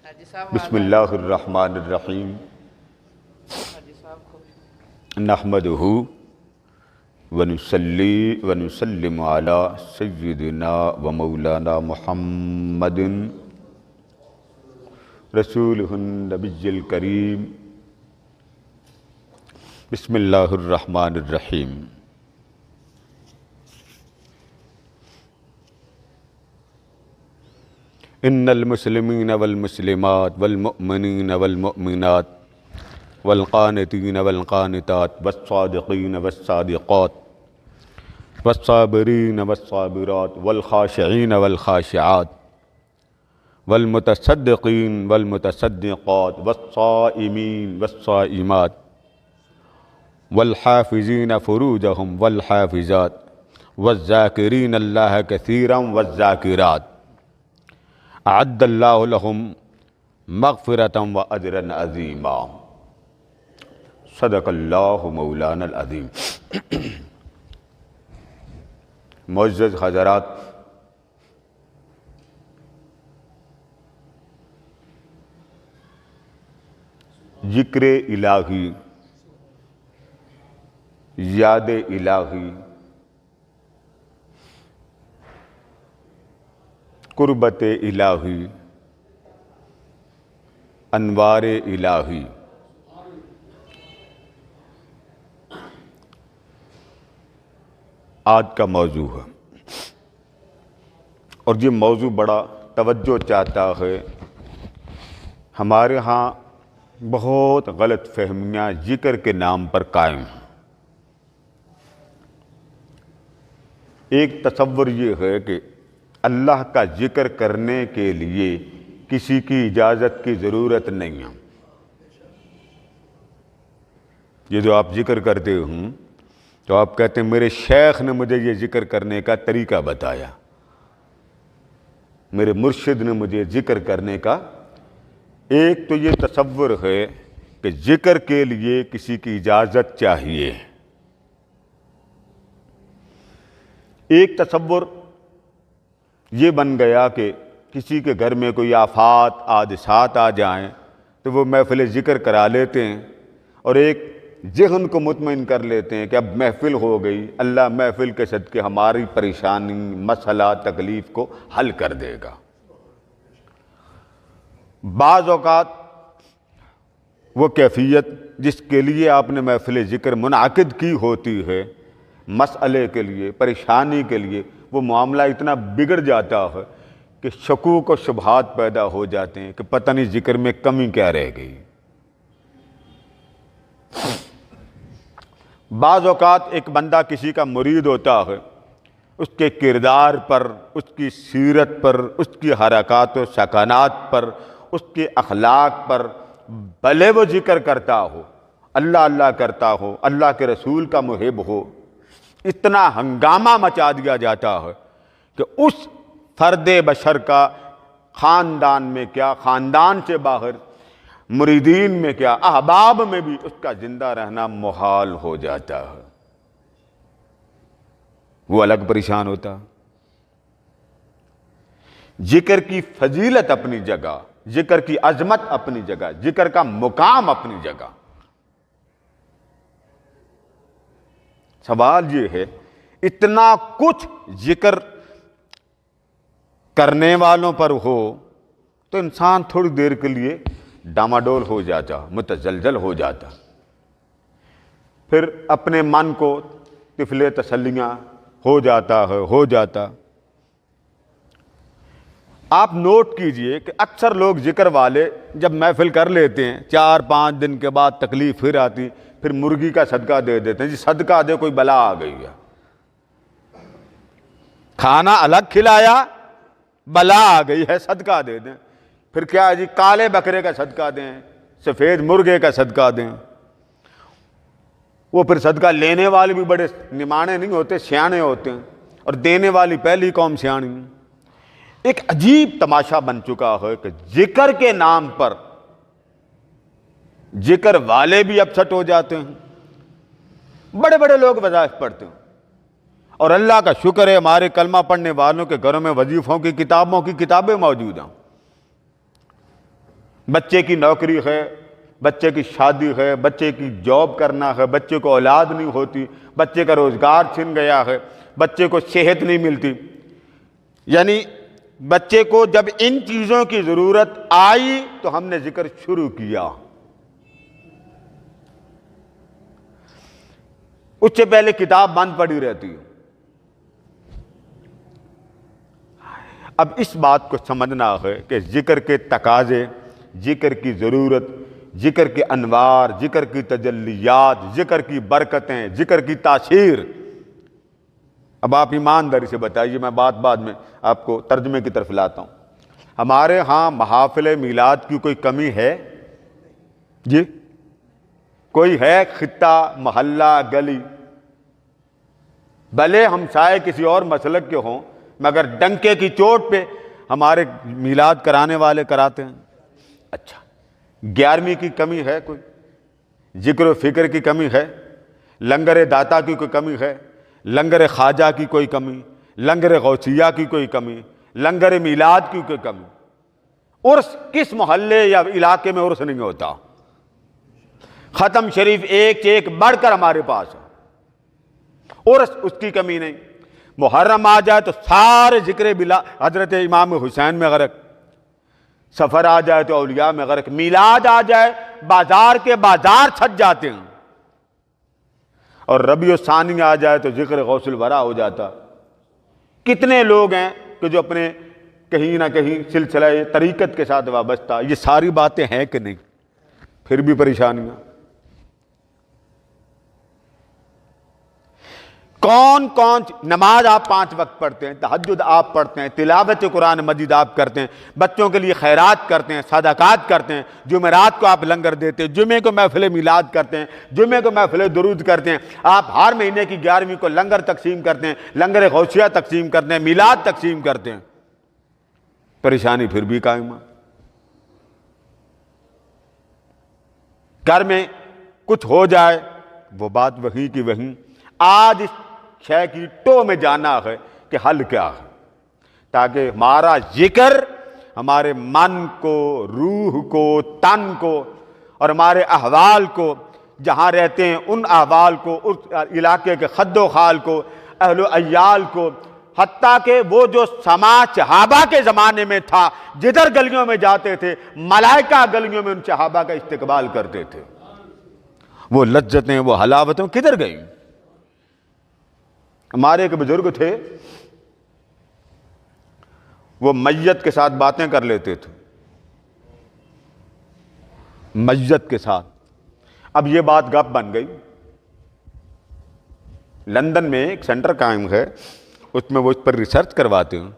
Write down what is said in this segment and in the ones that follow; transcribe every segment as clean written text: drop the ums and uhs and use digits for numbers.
بسم اللہ الرحمن الرحیم نحمدہ ونصلی ونسلم علی سیدنا و مولانا محمد رسولہ النبی الکریم بسم اللہ الرحمن الرحیم ان المسلمین والمسلمات والمؤمنین والمؤمنات والقانتین والقانتات والصادقین والصادقات والصابرین والصابرات والخاشعین والخاشعات والمتصدقین والمتصدقات والصائمین والصائمات والحافظین فروجہم والحافظات والذاکرین اللہ کثیرا والذاکرات اعد اللہ لہم مغفرۃ و اجرا عظیما صدق اللہ مولانا العظیم۔ معزز حضرات، ذکر الہی، یاد الہی، قربت الہی، انوار الہی، آج کا موضوع ہے، اور یہ موضوع بڑا توجہ چاہتا ہے۔ ہمارے ہاں بہت غلط فہمیاں ذکر کے نام پر قائم ہیں۔ ایک تصور یہ ہے کہ اللہ کا ذکر کرنے کے لیے کسی کی اجازت کی ضرورت نہیں ہے۔ یہ جو آپ ذکر کرتے ہوں تو آپ کہتے ہیں میرے شیخ نے مجھے یہ ذکر کرنے کا طریقہ بتایا، میرے مرشد نے مجھے ذکر کرنے کا۔ ایک تو یہ تصور ہے کہ ذکر کے لیے کسی کی اجازت چاہیے۔ ایک تصور یہ بن گیا کہ کسی کے گھر میں کوئی آفات حادثات آ جائیں تو وہ محفل ذکر کرا لیتے ہیں اور ایک ذہن کو مطمئن کر لیتے ہیں کہ اب محفل ہو گئی، اللہ محفل کے صدقے ہماری پریشانی، مسئلہ، تکلیف کو حل کر دے گا۔ بعض اوقات وہ کیفیت جس کے لیے آپ نے محفل ذکر منعقد کی ہوتی ہے، مسئلے کے لیے، پریشانی کے لیے، وہ معاملہ اتنا بگڑ جاتا ہے کہ شکوک و شبہات پیدا ہو جاتے ہیں کہ پتہ نہیں ذکر میں کمی کیا رہ گئی۔ بعض اوقات ایک بندہ کسی کا مرید ہوتا ہے، اس کے کردار پر، اس کی سیرت پر، اس کی حرکات و سکنات پر، اس کے اخلاق پر بھلے وہ ذکر کرتا ہو، اللہ اللہ کرتا ہو، اللہ کے رسول کا محب ہو، اتنا ہنگامہ مچا دیا جاتا ہے کہ اس فرد بشر کا خاندان میں کیا، خاندان سے باہر مریدین میں کیا، احباب میں بھی اس کا زندہ رہنا محال ہو جاتا ہے۔ وہ الگ پریشان ہوتا۔ ذکر کی فضیلت اپنی جگہ، ذکر کی عظمت اپنی جگہ، ذکر کا مقام اپنی جگہ۔ سوال یہ ہے، اتنا کچھ ذکر کرنے والوں پر ہو تو انسان تھوڑی دیر کے لیے ڈاماڈول ہو جاتا، متزلزل ہو جاتا، پھر اپنے من کو طفل تسلیاں ہو جاتا۔ آپ نوٹ کیجئے کہ اکثر لوگ ذکر والے جب محفل کر لیتے ہیں، 4-5 دن کے بعد تکلیف پھر آتی، پھر مرغی کا صدقہ دے دیتے ہیں، جی صدقہ دے، کوئی بلا آ گئی ہے۔ کھانا الگ کھلایا، بلا آ گئی ہے، صدقہ دے دیں۔ پھر کیا ہے جی، کالے بکرے کا صدقہ دیں، سفید مرغے کا صدقہ دیں۔ وہ پھر صدقہ لینے والے بھی بڑے نمانے نہیں ہوتے، سیانے ہوتے ہیں، اور دینے والی پہلی قوم سیانی۔ ایک عجیب تماشا بن چکا ہے کہ ذکر کے نام پر ذکر والے بھی اپسٹ ہو جاتے ہیں، بڑے بڑے لوگ وظائف پڑھتے ہیں، اور اللہ کا شکر ہے ہمارے کلمہ پڑھنے والوں کے گھروں میں وظیفوں کی کتابوں کی کتابیں موجود ہیں، بچے کی نوکری ہے، بچے کی شادی ہے، بچے کی جاب کرنا ہے، بچے کو اولاد نہیں ہوتی، بچے کا روزگار چھن گیا ہے، بچے کو صحت نہیں ملتی، یعنی بچے کو جب ان چیزوں کی ضرورت آئی تو ہم نے ذکر شروع کیا۔ اس سے پہلے کتاب بند پڑی رہتی ہے۔ اب اس بات کو سمجھنا ہے کہ ذکر کے تقاضے، ذکر کی ضرورت، ذکر کے انوار، ذکر کی تجلیات، ذکر کی برکتیں، ذکر کی تاثیر۔ اب آپ ایمانداری سے بتائیے، میں بعد میں آپ کو ترجمے کی طرف لاتا ہوں۔ ہمارے ہاں محافل میلاد کی کوئی کمی ہے؟ جی کوئی ہے خطہ، محلہ، گلی؟ بھلے ہم سائے کسی اور مسلک کے ہوں، مگر ڈنکے کی چوٹ پہ ہمارے میلاد کرانے والے کراتے ہیں۔ اچھا 11ویں کی کمی ہے کوئی؟ ذکر و فکر کی کمی ہے؟ لنگر داتا کی کوئی کمی ہے؟ لنگر خواجہ کی کوئی کمی؟ لنگر غوثیہ کی کوئی کمی؟ لنگر میلاد کی کوئی کمی؟ عرس کس محلے یا علاقے میں عرس نہیں ہوتا؟ ختم شریف ایک سے ایک بڑھ کر ہمارے پاس ہے، عرس اس کی کمی نہیں۔ محرم آ جائے تو سارے ذکر بلا حضرت امام حسین میں غرق، سفر آ جائے تو اولیاء میں غرق، میلاد آ جائے بازار کے بازار چھٹ جاتے ہیں، اور ربیع الثانی آ جائے تو ذکر غوث الورا ہو جاتا۔ کتنے لوگ ہیں کہ جو اپنے کہیں نہ کہیں سلسلہ طریقت کے ساتھ وابستہ، یہ ساری باتیں ہیں کہ نہیں؟ پھر بھی پریشانیاں۔ کون کون نماز آپ 5 وقت پڑھتے ہیں، تہجد آپ پڑھتے ہیں، تلاوت قرآن مجید آپ کرتے ہیں، بچوں کے لیے خیرات کرتے ہیں، صدقات کرتے ہیں، جمعرات کو آپ لنگر دیتے ہیں، جمعے کو محفل میلاد کرتے ہیں، جمعے کو محفل درود کرتے ہیں، آپ ہر مہینے کی 11ویں کو لنگر تقسیم کرتے ہیں، لنگر غوثیہ تقسیم کرتے ہیں، میلاد تقسیم کرتے ہیں، پریشانی پھر بھی قائم ہے۔ گھر میں کچھ ہو جائے وہ بات وہیں کی وہیں۔ آج اس شے کی ٹو میں جانا ہے کہ حل کیا ہے، تاکہ ہمارا ذکر ہمارے من کو، روح کو، تن کو اور ہمارے احوال کو، جہاں رہتے ہیں ان احوال کو، اس علاقے کے خد و خال کو، اہل و عیال کو، حتیٰ کہ وہ جو سماج صحابہ کے زمانے میں تھا، جدھر گلیوں میں جاتے تھے ملائکہ گلیوں میں ان صحابہ کا استقبال کرتے تھے، وہ لذتیں، وہ حلاوتیں کدھر گئیں؟ ہمارے ایک بزرگ تھے، وہ میت کے ساتھ باتیں کر لیتے تھے، میت کے ساتھ۔ اب یہ بات گپ بن گئی۔ لندن میں ایک سینٹر قائم ہے، اس میں وہ اس پر ریسرچ کرواتے ہیں،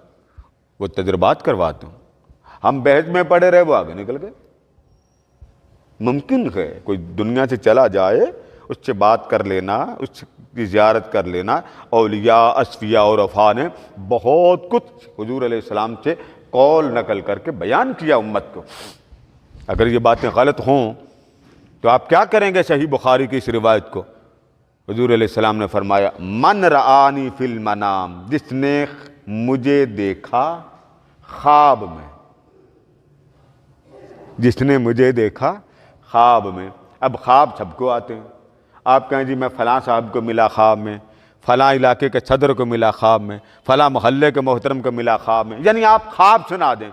وہ تجربات کرواتے ہیں۔ ہم بحث میں پڑے رہے، وہ آگے نکل گئے۔ ممکن ہے کوئی دنیا سے چلا جائے، اس سے بات کر لینا، اس کی زیارت کر لینا۔ اولیاء، اصفیاء اور عرفاء نے بہت کچھ حضور علیہ السلام سے قول نقل کر کے بیان کیا امت کو۔ اگر یہ باتیں غلط ہوں تو آپ کیا کریں گے صحیح بخاری کی اس روایت کو؟ حضور علیہ السلام نے فرمایا، من رآنی فی المنام، جس نے مجھے دیکھا خواب میں، جس نے مجھے دیکھا خواب میں۔ اب خواب سب کو آتے ہیں۔ آپ کہیں جی میں فلاں صاحب کو ملا خواب میں، فلاں علاقے کے صدر کو ملا خواب میں، فلاں محلے کے محترم کو ملا خواب میں، یعنی آپ خواب سنا دیں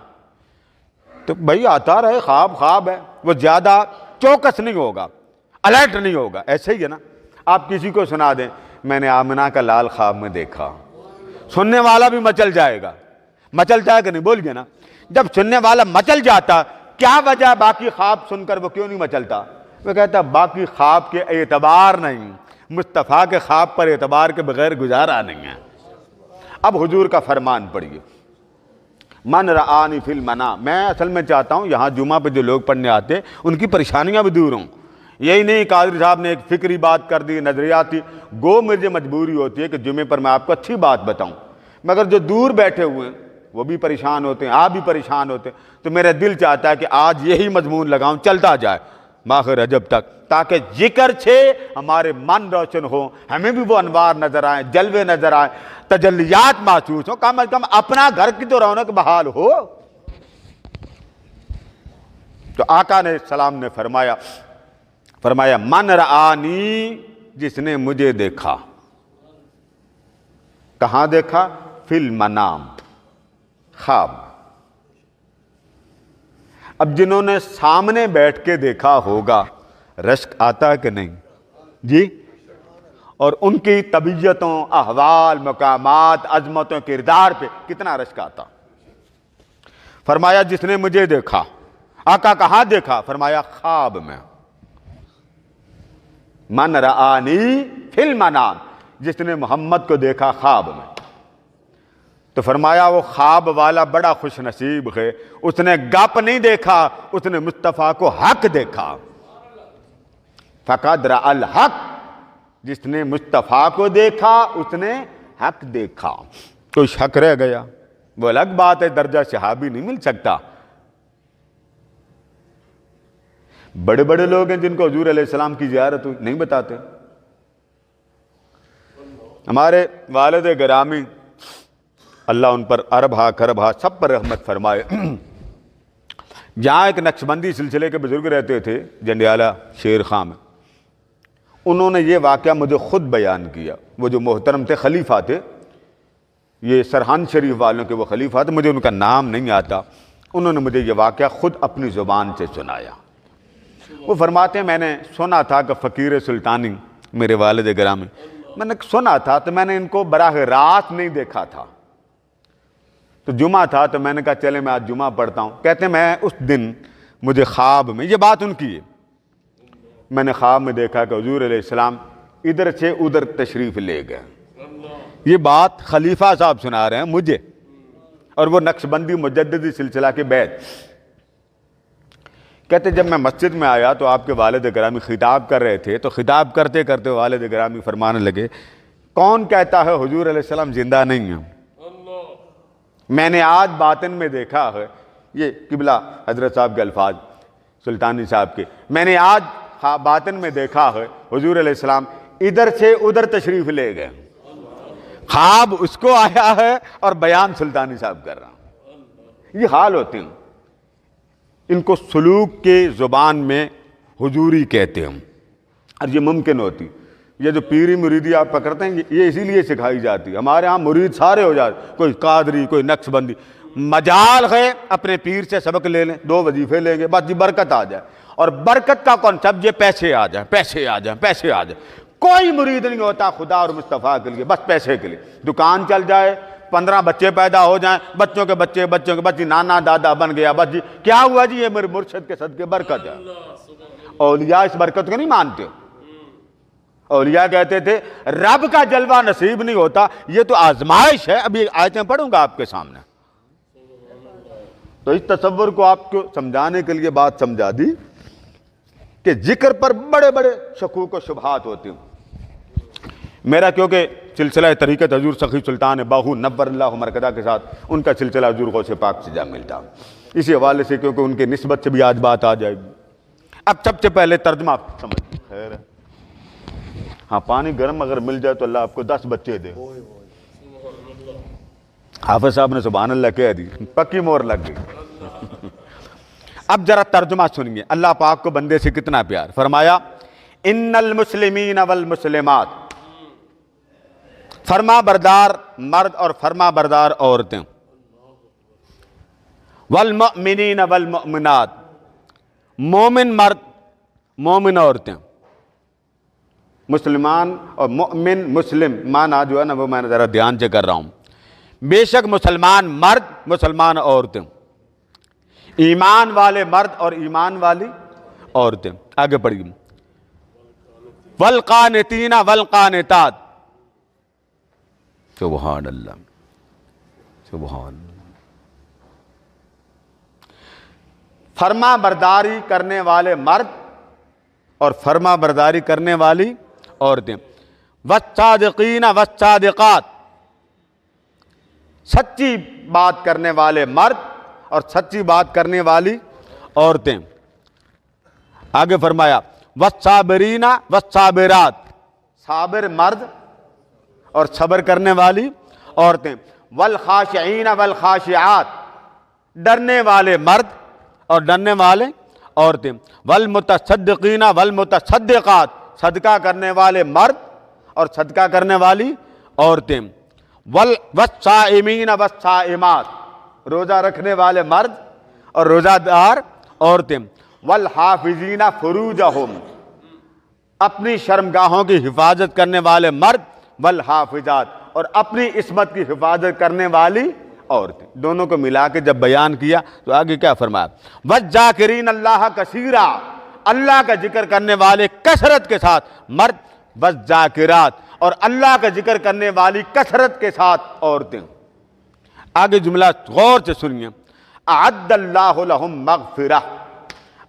تو بھائی آتا رہے، خواب خواب ہے، وہ زیادہ چوکس نہیں ہوگا، الرٹ نہیں ہوگا۔ ایسے ہی ہے نا، آپ کسی کو سنا دیں میں نے آمنہ کا لال خواب میں دیکھا، سننے والا بھی مچل جائے گا۔ مچل جائے گا نہیں، بولیے نا۔ جب سننے والا مچل جاتا، کیا وجہ باقی خواب سن کر وہ کیوں نہیں مچلتا؟ وہ کہتا باقی خواب کے اعتبار نہیں، مصطفیٰ کے خواب پر اعتبار کے بغیر گزارا نہیں ہے۔ اب حضور کا فرمان پڑھیے، من رآنی فی المنام۔ میں اصل میں چاہتا ہوں یہاں جمعہ پہ جو لوگ پڑھنے آتے ہیں ان کی پریشانیاں بھی دور ہوں۔ یہی نہیں قادری صاحب نے ایک فکری بات کر دی، نظریاتی، گو مجھے مجبوری ہوتی ہے کہ جمعے پر میں آپ کو اچھی بات بتاؤں، مگر جو دور بیٹھے ہوئے ہیں وہ بھی پریشان ہوتے ہیں، آپ بھی پریشان ہوتے ہیں، تو میرا دل چاہتا ہے کہ آج یہی مضمون لگاؤں، چلتا جائے ماہ رجب تک، تاکہ ذکر سے ہمارے من روشن ہو، ہمیں بھی وہ انوار نظر آئیں، جلوے نظر آئیں، تجلیات محسوس ہوں، کم از کم اپنا گھر کی تو رونق بحال ہو۔ تو آقا نے السلام نے فرمایا من رآنی، جس نے مجھے دیکھا. کہاں دیکھا؟ فی المنام، خواب. اب جنہوں نے سامنے بیٹھ کے دیکھا ہوگا رشک آتا کہ نہیں جی؟ اور ان کی طبیعتوں، احوال، مقامات، عظمتوں، کردار پہ کتنا رشک آتا. فرمایا جس نے مجھے دیکھا. آقا کہاں دیکھا؟ فرمایا خواب میں. من رآنی فی المنام، جس نے محمد کو دیکھا خواب میں. تو فرمایا وہ خواب والا بڑا خوش نصیب ہے، اس نے گپ نہیں دیکھا، اس نے مصطفیٰ کو حق دیکھا. فقد رأى الحق، جس نے مصطفیٰ کو دیکھا اس نے حق دیکھا. کوئی شک رہ گیا؟ وہ الگ بات ہے، درجہ صحابی نہیں مل سکتا. بڑے بڑے لوگ ہیں جن کو حضور علیہ السلام کی زیارت نہیں بتاتے. ہمارے والد گرامی اللہ ان پر اربھا کربھا سب پر رحمت فرمائے، جہاں ایک نقشبندی سلسلے کے بزرگ رہتے تھے جنڈیالہ شیر خان میں، انہوں نے یہ واقعہ مجھے خود بیان کیا. وہ جو محترم تھے، خلیفہ تھے، یہ سرحان شریف والوں کے وہ خلیفہ تھے، مجھے ان کا نام نہیں آتا. انہوں نے مجھے یہ واقعہ خود اپنی زبان سے سنایا. وہ فرماتے ہیں میں نے سنا تھا کہ فقیر سلطانی میرے والد گرامی، میں نے سنا تھا تو میں نے ان کو براہ راست نہیں دیکھا تھا. تو جمعہ تھا تو میں نے کہا چلے میں آج جمعہ پڑھتا ہوں. کہتے ہیں میں اس دن مجھے خواب میں، یہ بات ان کی ہے، میں نے خواب میں دیکھا کہ حضور علیہ السلام ادھر سے ادھر تشریف لے گئے. یہ بات خلیفہ صاحب سنا رہے ہیں مجھے، اور وہ نقشبندی مجددی سلسلہ کے بعد. کہتے جب میں مسجد میں آیا تو آپ کے والد گرامی خطاب کر رہے تھے، تو خطاب کرتے کرتے والد گرامی فرمانے لگے کون کہتا ہے حضور علیہ السلام زندہ نہیں ہیں؟ میں نے آج باطن میں دیکھا ہے، یہ قبلہ حضرت صاحب کے الفاظ سلطانی صاحب کے، میں نے آج باطن میں دیکھا ہے حضور علیہ السلام ادھر سے ادھر تشریف لے گئے. خواب اس کو آیا ہے اور بیان سلطانی صاحب کر رہا ہوں. یہ حال ہوتے ہیں، ان کو سلوک کے زبان میں حضوری کہتے ہیں، اور یہ ممکن ہوتی. یہ جو پیری مریدی آپ پکڑتے ہیں یہ اسی لیے سکھائی جاتی ہے. ہمارے ہاں مرید سارے ہو جاتے، کوئی قادری، کوئی نقشبندی. مجال ہے اپنے پیر سے سبق لے لیں، 2 وظیفے لیں گے، بس جی برکت آ جائے. اور برکت کا کانسیپٹ یہ پیسے آ جائیں، پیسے آ جائیں، پیسے آ جائیں. کوئی مرید نہیں ہوتا خدا اور مصطفیٰ کے لیے بس پیسے کے لیے. دکان چل جائے، 15 بچے پیدا ہو جائیں، بچوں کے بچے نانا دادا بن گیا، بس جی کیا ہوا جی یہ میرے مرشد کے صدقے برکت ہے. اولیاء اس برکت کو نہیں مانتے. اولیاء کہتے تھے رب کا جلوہ نصیب نہیں ہوتا، یہ تو آزمائش ہے. ابھی آیتیں پڑھوں گا آپ کے سامنے. تو اس تصور کو آپ کو سمجھانے کے لیے بات سمجھا دی کہ ذکر پر بڑے بڑے شکوک و شبہات ہوتے ہیں. میرا کیونکہ سلسلہ طریقت حضور سخی سلطان باہو نور اللہ مرکزہ کے ساتھ ان کا سلسلہ حضور غوث پاک سے جا ملتا، اسی حوالے سے کیونکہ ان کے نسبت سے بھی آج بات آ جائے گی. اب سب سے پہلے ترجمہ آپ سمجھ خیر ہے. ہاں پانی گرم اگر مل جائے تو اللہ آپ کو 10 بچے دے. حافظ صاحب نے سبحان اللہ کہہ دی، پکی مور لگ گئی. اب ذرا ترجمہ سنیے، اللہ پاک کو بندے سے کتنا پیار. فرمایا ان المسلمین والمسلمات، فرما بردار مرد اور فرما بردار عورتیں، والمؤمنین والمؤمنات، مومن مرد مومن عورتیں. مسلمان اور مؤمن مسلم معنی جو ہے نا وہ میں ذرا دھیان سے کر رہا ہوں. بے شک مسلمان مرد مسلمان عورتیں، ایمان والے مرد اور ایمان والی عورتیں. آگے پڑھیے. والقانتین والقانتات، سبحان اللہ سبحان اللہ. فرما برداری کرنے والے مرد اور فرما برداری کرنے والی عورتیں. والصادقین والصادقات، سچی بات کرنے والے مرد اور سچی بات کرنے والی عورتیں. آگے فرمایا والصابرین والصابرات، صابر مرد اور صبر کرنے والی عورتیں. والخاشعین والخاشعات، ڈرنے والے مرد اور ڈرنے والے عورتیں، والمتصدقین والمتصدقات، صدقہ کرنے والے مرد اور صدقہ کرنے والی عورتیں، والصائمین والصائمات، روزہ رکھنے والے مرد اور روزہ دار عورتیں، والحافظین فروجہم، اپنی شرمگاہوں کی حفاظت کرنے والے مرد، والحافظات، اور اپنی عصمت کی حفاظت کرنے والی عورتیں۔ دونوں کو ملا کے جب بیان کیا تو آگے کیا فرمایا؟ والذاکرین اللہ کثیرا، اللہ کا ذکر کرنے والے کثرت کے ساتھ مرد، والذاکرات، اور اللہ کا ذکر کرنے والی کثرت کے ساتھ عورتیں۔ آگے جملہ غور سے سنیے، اعد اللہ لہم مغفرہ،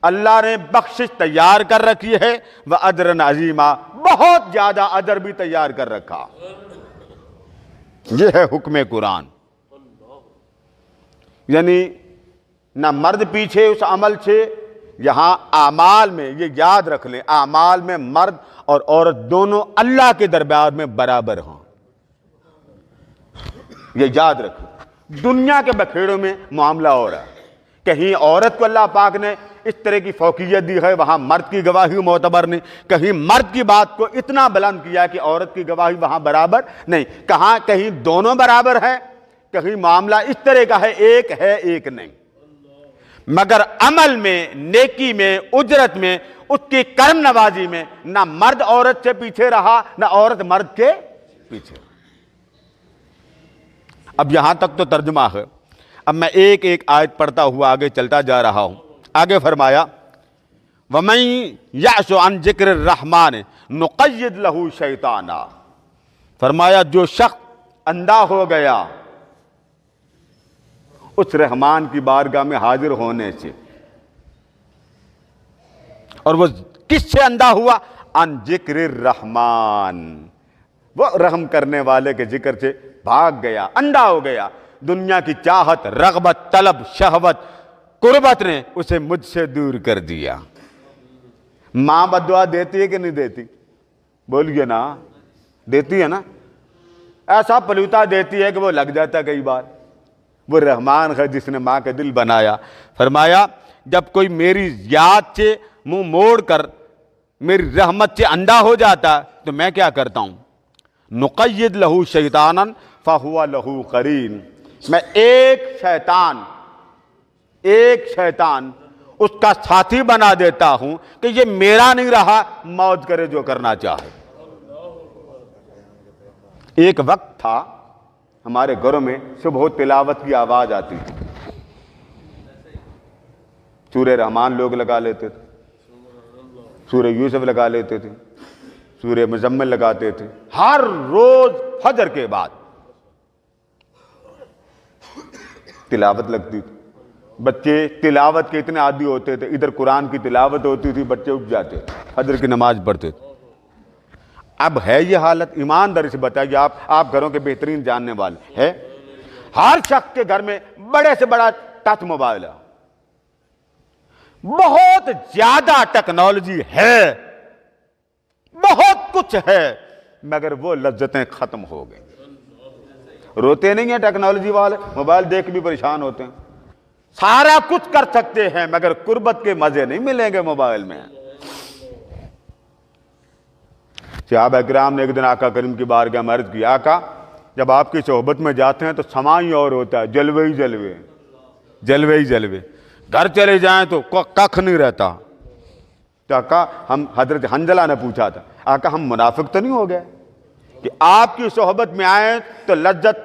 اللہ نے بخشش تیار کر رکھی ہے، وَأَجْرًا عَظِيمًا، بہت زیادہ اجر بھی تیار کر رکھا۔ یہ ہے حکم قرآن، یعنی نہ مرد پیچھے اس عمل سے، یہاں اعمال میں یہ یاد رکھ لیں، اعمال میں مرد اور عورت دونوں اللہ کے دربار میں برابر ہوں، یہ یاد رکھیں۔ دنیا کے بکھیڑوں میں معاملہ ہو رہا ہے، کہیں عورت کو اللہ پاک نے اس طرح کی فوقیت دی ہے، وہاں مرد کی گواہی معتبر نہیں، کہیں مرد کی بات کو اتنا بلند کیا کہ عورت کی گواہی وہاں برابر نہیں، کہاں کہیں دونوں برابر ہے، کہیں معاملہ اس طرح کا ہے ایک نہیں، مگر عمل میں، نیکی میں، اجرت میں، اس کی کرم نوازی میں نہ مرد عورت سے پیچھے رہا نہ عورت مرد کے پیچھے۔ اب یہاں تک تو ترجمہ ہے، اب میں ایک ایک آیت پڑھتا ہوا آگے چلتا جا رہا ہوں۔ آگے فرمایا وَمَن يَعْشُ عَن ذِكْرِ الرَّحْمَنِ نُقَيِّضْ لَهُ شَيْطَانًا، فرمایا جو شخص اندھا ہو گیا اس رحمان کی بارگاہ میں حاضر ہونے سے، اور وہ کس سے اندھا ہوا؟ عن ذکر الرحمن، وہ رحم کرنے والے کے ذکر سے بھاگ گیا، اندھا ہو گیا۔ دنیا کی چاہت، رغبت، طلب، شہوت، قربت نے اسے مجھ سے دور کر دیا۔ ماں بددعا دیتی ہے کہ نہیں دیتی؟ بولیے نا، دیتی ہے نا؟ ایسا پلوتا دیتی ہے کہ وہ لگ جاتا کئی بار۔ وہ رحمان ہے جس نے ماں کا دل بنایا۔ فرمایا جب کوئی میری یاد سے منہ موڑ کر میری رحمت سے اندھا ہو جاتا تو میں کیا کرتا ہوں؟ نقید لہو شیطانن فہو لہو قرین، میں ایک شیطان اس کا ساتھی بنا دیتا ہوں کہ یہ میرا نہیں رہا، موج کرے جو کرنا چاہے۔ ایک وقت تھا ہمارے گھروں میں صبح تلاوت کی آواز آتی تھی، سورہ رحمان لوگ لگا لیتے تھے، سورہ یوسف لگا لیتے تھے، سورہ مزمل لگاتے تھے، ہر روز فجر کے بعد تلاوت لگتی تھی۔ بچے تلاوت کے اتنے عادی ہوتے تھے، ادھر قرآن کی تلاوت ہوتی تھی، بچے اٹھ جاتے تھے، فجر کی نماز پڑھتے تھے۔ اب ہے یہ حالت؟ ایمانداری سے بتائیے، آپ گھروں کے بہترین جاننے والے ہے، ہر شخص کے گھر میں بڑے سے بڑا ٹچ موبائل ہے، بہت زیادہ ٹیکنالوجی ہے، بہت کچھ ہے، مگر وہ لذتیں ختم ہو گئیں۔ روتے نہیں ہیں ٹیکنالوجی والے، موبائل دیکھ بھی پریشان ہوتے ہیں، سارا کچھ کر سکتے ہیں مگر قربت کے مزے نہیں ملیں گے موبائل میں۔ صحابہ کرام نے ایک دن آقا کریم کی بارگاہ میں عرض کیا، آقا جب آپ کی صحبت میں جاتے ہیں تو سما ہی اور ہوتا ہے، جلوے ہی جلوے، جلوے ہی جلوے، گھر چلے جائیں تو ککھ نہیں رہتا۔ تو آقا ہم، حضرت حنظلہ نے پوچھا تھا، آقا ہم منافق تو نہیں ہو گئے کہ آپ کی صحبت میں آئیں تو لذت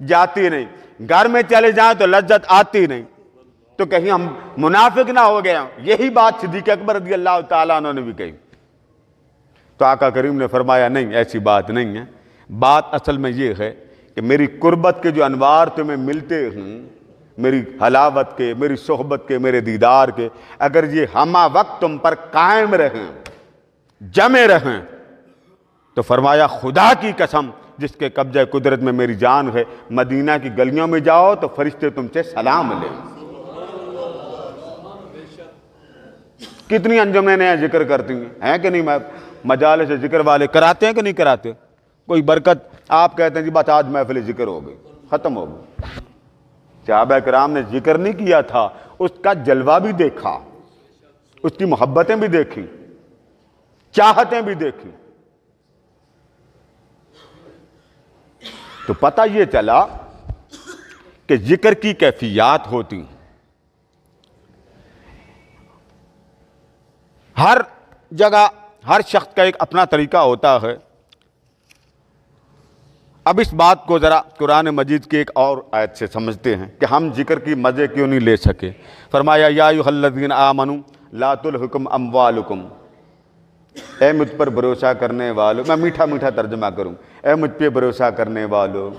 جاتی نہیں، گھر میں چلے جائیں تو لذت آتی نہیں، تو کہیں ہم منافق نہ ہو گئے؟ یہی بات صدیق اکبر رضی اللہ تعالیٰ عنہ نے بھی کہی۔ تو آقا کریم نے فرمایا نہیں، ایسی بات نہیں ہے، بات اصل میں یہ ہے کہ میری قربت کے جو انوار تمہیں ملتے ہیں، میری حلاوت کے، میری صحبت کے، میرے دیدار کے، اگر یہ ہمہ وقت تم پر قائم رہیں، جمے رہیں، تو فرمایا خدا کی قسم جس کے قبضہ قدرت میں میری جان ہے، مدینہ کی گلیوں میں جاؤ تو فرشتے تم سے سلام لیں۔ کتنی انجمنیں ذکر کرتی ہیں کہ نہیں؟ مجالس سے ذکر والے کراتے ہیں کہ نہیں کراتے؟ کوئی برکت آپ کہتے ہیں جی بات آج محفل ذکر ہو گئی، ختم ہو گئی۔ صحابہ کرام نے ذکر نہیں کیا تھا، اس کا جلوہ بھی دیکھا، اس کی محبتیں بھی دیکھیں، چاہتیں بھی دیکھیں، تو پتہ یہ چلا کہ ذکر کی کیفیات ہوتی، ہر جگہ ہر شخص کا ایک اپنا طریقہ ہوتا ہے۔ اب اس بات کو ذرا قرآن مجید کی ایک اور آیت سے سمجھتے ہیں کہ ہم ذکر کی مزے کیوں نہیں لے سکے۔ فرمایا یا ایھا الذین آمنوا لا تلھکم اموالکم، اے مجھ پر بھروسہ کرنے والوں، میں میٹھا میٹھا ترجمہ کروں، اے مجھ پہ بھروسہ کرنے والوں،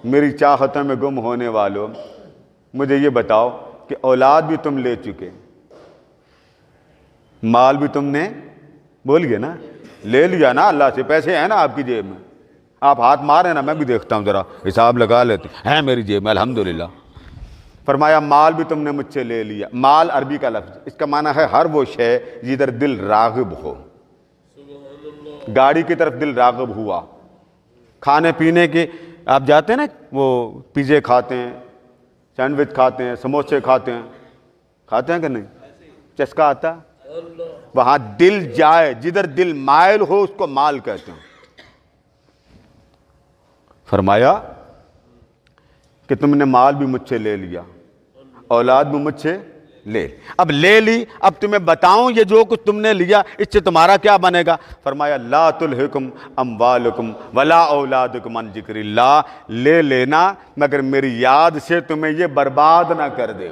میری چاہتوں میں گم ہونے والوں، مجھے یہ بتاؤ کہ اولاد بھی تم لے چکے، مال بھی تم نے بولیے نا لے لیا نا، اللہ سے پیسے ہیں نا آپ کی جیب میں، آپ ہاتھ مارے نا، میں بھی دیکھتا ہوں ذرا حساب لگا لیتے ہیں میری جیب میں الحمدللہ۔ فرمایا مال بھی تم نے مجھ سے لے لیا۔ مال عربی کا لفظ، اس کا معنی ہے ہر وہ شے جدھر دل راغب ہو۔ گاڑی کی طرف دل راغب ہوا، کھانے پینے کے آپ جاتے ہیں نا، وہ پیزے کھاتے ہیں، سینڈوچ کھاتے ہیں، سموسے کھاتے ہیں کہ نہیں، چسکا آتا، وہاں دل جائے، جدھر دل مائل ہو اس کو مال کہتے ہیں۔ فرمایا کہ تم نے مال بھی مجھ سے لے لیا، اولاد بھی مجھ سے لے، اب لے لی، اب تمہیں بتاؤں یہ جو کچھ تم نے لیا اس سے تمہارا کیا بنے گا؟ فرمایا لا تلھکم اموالکم ولا اولادکم عن ذکر اللہ، لے لینا مگر میری یاد سے تمہیں یہ برباد نہ کر دے۔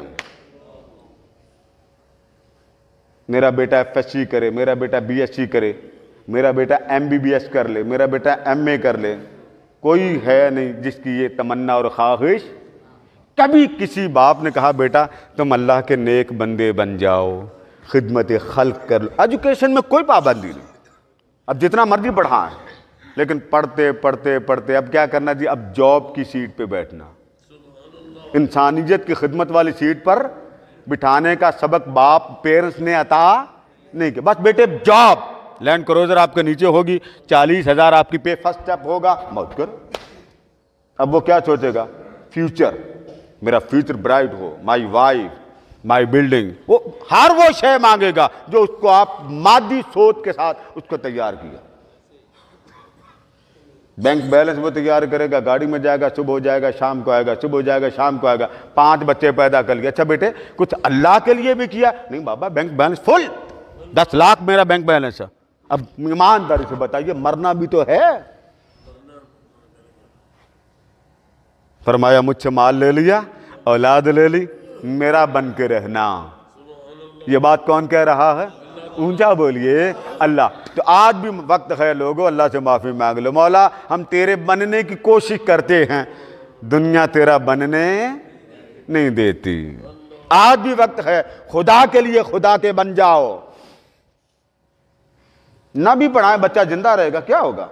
میرا بیٹا ایف ایس سی کرے، میرا بیٹا بی ایس سی کرے، میرا بیٹا ایم بی بی ایس کر لے، میرا بیٹا ایم اے کر لے، کوئی ہے نہیں جس کی یہ تمنا اور خواہش۔ کبھی کسی باپ نے کہا بیٹا تم اللہ کے نیک بندے بن جاؤ، خدمت خلق کر لو، ایجوکیشن میں کوئی پابندی نہیں، اب جتنا مرضی پڑھائیں، لیکن پڑھتے پڑھتے پڑھتے اب کیا کرنا جی، اب جاب کی سیٹ پہ بیٹھنا، انسانیت کی خدمت والی سیٹ پر بٹھانے کا سبق باپ پیرنٹس نے عطا نہیں کیا۔ بس بیٹے جاب، لینڈ کروزر آپ کے نیچے ہوگی، 40,000 آپ کی پے فرسٹ اسٹیپ ہوگا، موت کر۔ اب وہ کیا سوچے گا؟ فیوچر، میرا future bright who, my wife, my building, وہ ہر وہ شے مانگے گا جو اس کو آپ مادی سوچ کے ساتھ اس کو تیار کیا۔ بینک بیلنس وہ تیار کرے گا، گاڑی میں جائے گا، صبح ہو جائے گا شام کو آئے گا، صبح ہو جائے گا شام کو آئے گا، 5 بچے پیدا کر لیے، اچھا بیٹے کچھ اللہ کے لیے بھی کیا؟ نہیں بابا بینک بیلنس فل، 10 لاکھ میرا بینک بیلنس ہے۔ اب ایمانداری سے بتائیے مرنا بھی تو ہے۔ فرمایا مجھ سے مال لے لیا، اولاد لے لی، میرا بن کے رہنا۔ یہ بات کون کہہ رہا ہے؟ اونچا بولیے اللہ۔ تو آج بھی وقت ہے لوگوں، اللہ سے معافی مانگ لو، مولا ہم تیرے بننے کی کوشش کرتے ہیں، دنیا تیرا بننے نہیں دیتی۔ آج بھی وقت ہے، خدا کے لیے خدا کے بن جاؤ۔ نہ بھی پڑھائیں بچہ زندہ رہے گا، کیا ہوگا؟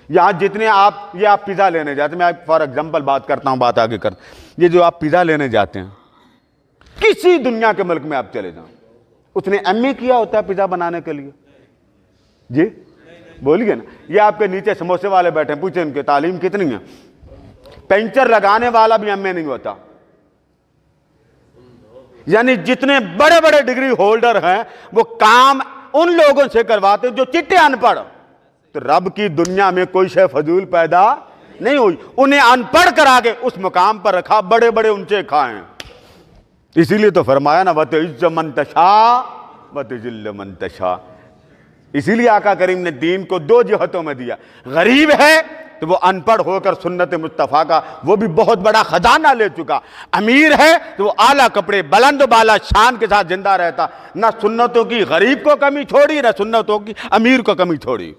یہاں جتنے آپ پیزا لینے جاتے ہیں، میں فار ایگزامپل بات کرتا ہوں، بات آگے کرتا، یہ جو آپ پیزا لینے جاتے ہیں، کسی دنیا کے ملک میں آپ چلے جائیں، اس نے ایم اے کیا ہوتا ہے پیزا بنانے کے لیے؟ جی بولیے نا۔ یہ آپ کے نیچے سموسے والے بیٹھے ہیں، پوچھیں ان کی تعلیم کتنی ہے؟ پینچر لگانے والا بھی ایم اے نہیں ہوتا۔ یعنی جتنے بڑے بڑے ڈگری ہولڈر ہیں وہ کام ان لوگوں سے کرواتے جو چٹے ان پڑھ۔ تو رب کی دنیا میں کوئی شے فضول پیدا نہیں ہوئی، انہیں ان پڑھ کرا کے اس مقام پر رکھا، بڑے بڑے ان سے کھائیں۔ اسی لیے تو فرمایا نا وَتُعِزُّ مَن تَشَاءُ وَتُذِلُّ مَن تَشَاءُ۔ اسی لیے آقا کریم نے دین کو 2 جہتوں میں دیا، غریب ہے تو وہ ان پڑھ ہو کر سنت مصطفیٰ کا وہ بھی بہت بڑا خزانہ لے چکا، امیر ہے تو وہ اعلیٰ کپڑے بلند و بالا شان کے ساتھ زندہ رہتا، نہ سنتوں کی غریب کو کمی چھوڑی نہ سنتوں کی امیر کو کمی چھوڑی،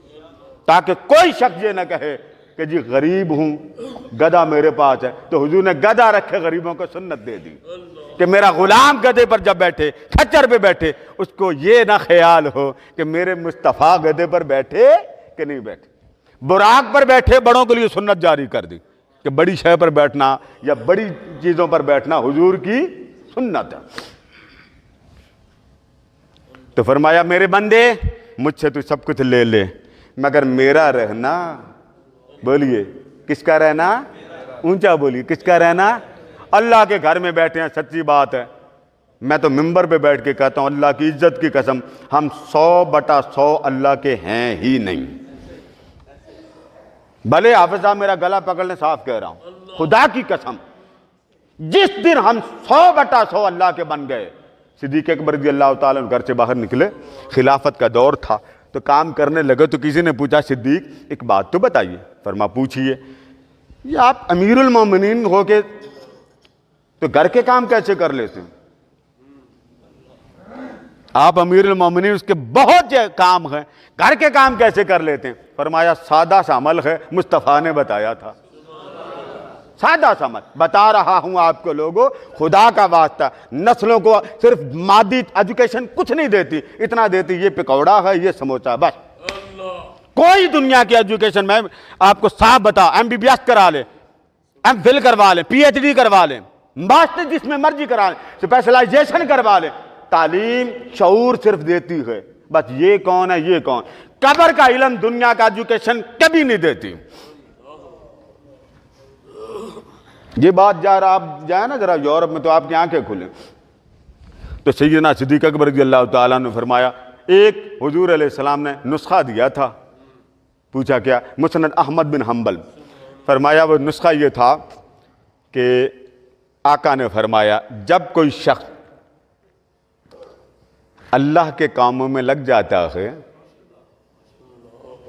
تاکہ کوئی شخص یہ نہ کہے کہ جی غریب ہوں گدھا میرے پاس ہے، تو حضور نے گدھا رکھے غریبوں کو سنت دے دی کہ میرا غلام گدھے پر جب بیٹھے، کھچر پہ بیٹھے، اس کو یہ نہ خیال ہو کہ میرے مصطفیٰ گدھے پر بیٹھے کہ نہیں بیٹھے۔ براق پر بیٹھے بڑوں کے لیے سنت جاری کر دی کہ بڑی شے پر بیٹھنا یا بڑی چیزوں پر بیٹھنا حضور کی سنت ہے۔ تو فرمایا میرے بندے مجھ سے تو سب کچھ لے لے مگر میرا رہنا، بولیے کس کا رہنا؟ اونچا بولیے کس کا رہنا؟ اللہ کے گھر میں بیٹھے ہیں، سچی بات ہے، میں تو ممبر پہ بیٹھ کے کہتا ہوں اللہ کی عزت کی قسم ہم 100/100 اللہ کے ہیں ہی نہیں. بھلے حافظ صاحب میرا گلا پکڑ لیں، صاف کہہ رہا ہوں خدا کی قسم، جس دن ہم 100/100 اللہ کے بن گئے. صدیق اکبر رضی اللہ تعالیٰ عنہ گھر سے باہر نکلے، خلافت کا دور تھا، تو کام کرنے لگے تو کسی نے پوچھا صدیق ایک بات تو بتائیے. فرما پوچھئے. یہ آپ امیر المومنین ہو کے تو گھر کے کام کیسے کر لیتے ہیں؟ آپ امیر المومنین، اس کے بہت کام ہیں، گھر کے کام کیسے کر لیتے ہیں؟ فرمایا سادہ سا عمل ہے، مصطفیٰ نے بتایا تھا. سادہ سا عمل بتا رہا ہوں آپ کو لوگوں، خدا کا واسطہ. نسلوں کو صرف مادی ایجوکیشن کچھ نہیں دیتی، اتنا دیتی یہ پکوڑا ہے، یہ سموسا، بس. کوئی دنیا کی ایجوکیشن میں آپ کو صاف بتا، MBBS کرا لیں، MPhil کروا لیں، PhD کروا لیں، ماسٹر جس میں مرضی کرا لیں، اسپیشلائزیشن کروا لیں، تعلیم شعور صرف دیتی ہے. بس یہ کون ہے، یہ کون. قبر کا علم دنیا کا ایجوکیشن کبھی نہیں دیتی. یہ بات جا رہا، آپ جائیں نا ذرا یورپ میں تو آپ کی آنکھیں کھلیں. تو سیدنا صدیق اکبر رضی اللہ تعالیٰ نے فرمایا ایک حضور علیہ السلام نے نسخہ دیا تھا. پوچھا کیا؟ مسند احمد بن حنبل. فرمایا وہ نسخہ یہ تھا کہ آقا نے فرمایا جب کوئی شخص اللہ کے کاموں میں لگ جاتا ہے،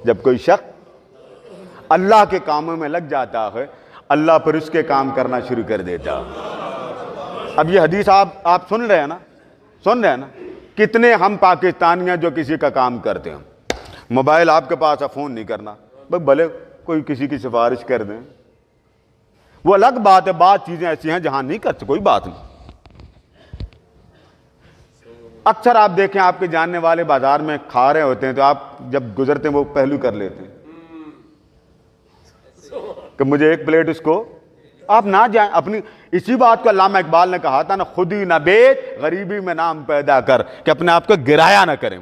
جب کوئی شخص اللہ کے کاموں میں لگ جاتا ہے، اللہ پر اس کے کام کرنا شروع کر دیتا. اب یہ حدیث آپ سن رہے ہیں نا، سن رہے ہیں نا. کتنے ہم پاکستانی ہیں جو کسی کا کام کرتے ہیں. موبائل آپ کے پاس ہے، فون نہیں کرنا، بھئی بھلے کوئی کسی کی سفارش کر دیں، وہ الگ بات ہے. بعض چیزیں ایسی ہیں جہاں نہیں کرتے، کوئی بات نہیں. اکثر آپ دیکھیں آپ کے جاننے والے بازار میں کھا رہے ہوتے ہیں تو آپ جب گزرتے ہیں وہ پہلو کر لیتے ہیں کہ مجھے ایک پلیٹ اس کو. آپ نہ جائیں اپنی. اسی بات کو علامہ اقبال نے کہا تھا نا، خودی نہ بیچ غریبی میں نام پیدا کر، کہ اپنے آپ کو گرایا نہ کریں.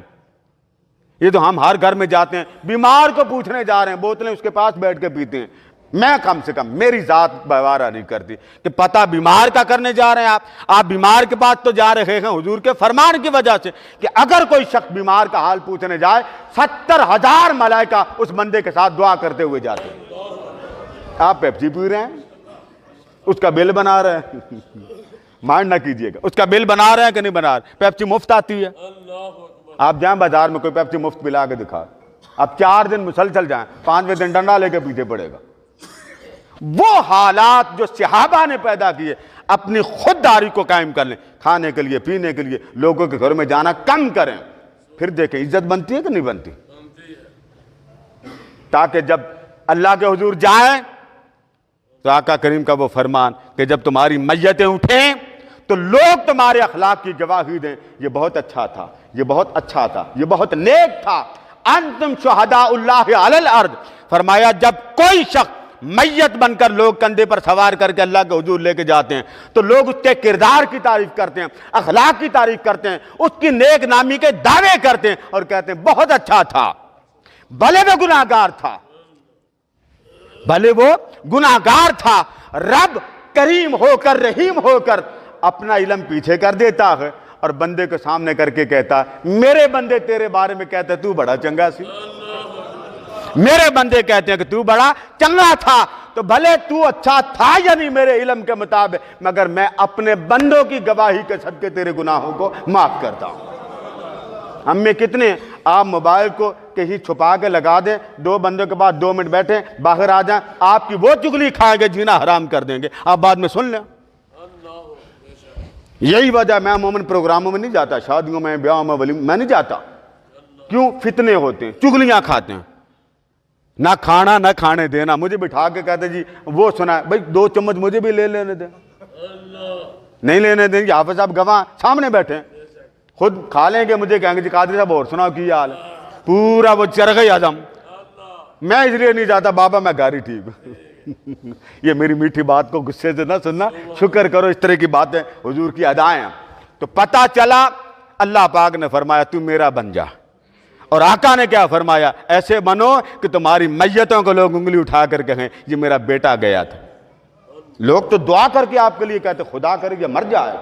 یہ تو ہم ہر گھر میں جاتے ہیں، بیمار کو پوچھنے جا رہے ہیں، بوتلیں اس کے پاس بیٹھ کے پیتے ہیں. میں کم سے کم میری ذات بوارہ نہیں کرتی کہ پتہ بیمار کا کرنے جا رہے ہیں. آپ بیمار کے پاس تو جا رہے ہیں حضور کے فرمان کی وجہ سے کہ اگر کوئی شخص بیمار کا حال پوچھنے جائے 70,000 ملائکہ اس بندے کے ساتھ دعا کرتے ہوئے جاتے ہیں. آپ پیپسی پی رہے ہیں، اس کا بل بنا رہے ہیں، مائنڈ نہ کیجئے گا، اس کا بل بنا رہے ہیں کہ نہیں بنا رہے. پیپسی مفت آتی ہے، آپ جائیں بازار میں کوئی پیپسی مفت پلا کے دکھا، آپ 4 دن مسلسل جائیں، 5ویں دن ڈنڈا لے کے پیچھے پڑے گا. وہ حالات جو صحابہ نے پیدا کیے، اپنی خودداری کو قائم کر لیں. کھانے کے لیے، پینے کے لیے لوگوں کے گھر میں جانا کم کریں، پھر دیکھیں عزت بنتی ہے کہ نہیں بنتی. تاکہ جب اللہ کے حضور جائیں تو آقا کریم کا وہ فرمان کہ جب تمہاری میتیں اٹھیں تو لوگ تمہارے اخلاق کی گواہی دیں، یہ بہت اچھا تھا، یہ بہت اچھا تھا، یہ بہت نیک تھا. انتم شہداء اللہ علی الارض. فرمایا جب کوئی شخص میت بن کر لوگ کندھے پر سوار کر کے اللہ کے حضور لے کے جاتے ہیں تو لوگ اس کے کردار کی تعریف کرتے ہیں، اخلاق کی تعریف کرتے ہیں، اس کی نیک نامی کے دعوے کرتے ہیں اور کہتے ہیں بہت اچھا تھا، بھلے وہ گناہگار تھا، بھلے وہ گناہگار تھا. رب کریم ہو کر، رحیم ہو کر اپنا علم پیچھے کر دیتا ہے اور بندے کو سامنے کر کے کہتا میرے بندے تیرے بارے میں کہتے ہیں تو بڑا چنگا سی، میرے بندے کہتے ہیں کہ تو بڑا چنگا تھا. تو بھلے تو اچھا تھا یا نہیں میرے علم کے مطابق، مگر میں اپنے بندوں کی گواہی کے صدقے تیرے گناہوں کو معاف کرتا ہوں. ہم میں کتنے آپ موبائل کو کہیں چھپا کے لگا دیں، 2 بندوں کے بعد 2 منٹ بیٹھیں، باہر آ جائیں، آپ کی وہ چگلی کھائیں گے جینا حرام کر دیں گے، آپ بعد میں سن لیں. یہی وجہ میں عموماً پروگراموں میں نہیں جاتا، شادیوں میں، بیاہوں میں، ولی میں نہیں جاتا. کیوں؟ فتنے ہوتے ہیں، چگلیاں کھاتے ہیں، نہ کھانا نہ کھانے دینا. مجھے بٹھا کے کہتے جی وہ سنا ہے، بھائی 2 چمچ مجھے بھی لے لینے دیں. نہیں لینے دیں گے، حافظ صاحب گواہ سامنے بیٹھے خود کھا لیں گے، مجھے کہیں گے جی قادری صاحب اور سناؤ کی حال ہے. پورا وہ چرغ اعظم. میں اس لیے نہیں جاتا بابا میں گھر ہی ٹھیک ہوں. یہ میری میٹھی بات کو غصے سے نہ سننا، شکر کرو اس طرح کی باتیں حضور کی ادائیں ہیں. تو پتہ چلا اللہ پاک نے فرمایا تو میرا بن جا، اور آقا نے کیا فرمایا ایسے بنو کہ تمہاری میتوں کو لوگ انگلی اٹھا کر کہیں یہ میرا بیٹا گیا تھا. لوگ تو دعا کر کے آپ کے لیے کہتے خدا کرے یہ مر جائے.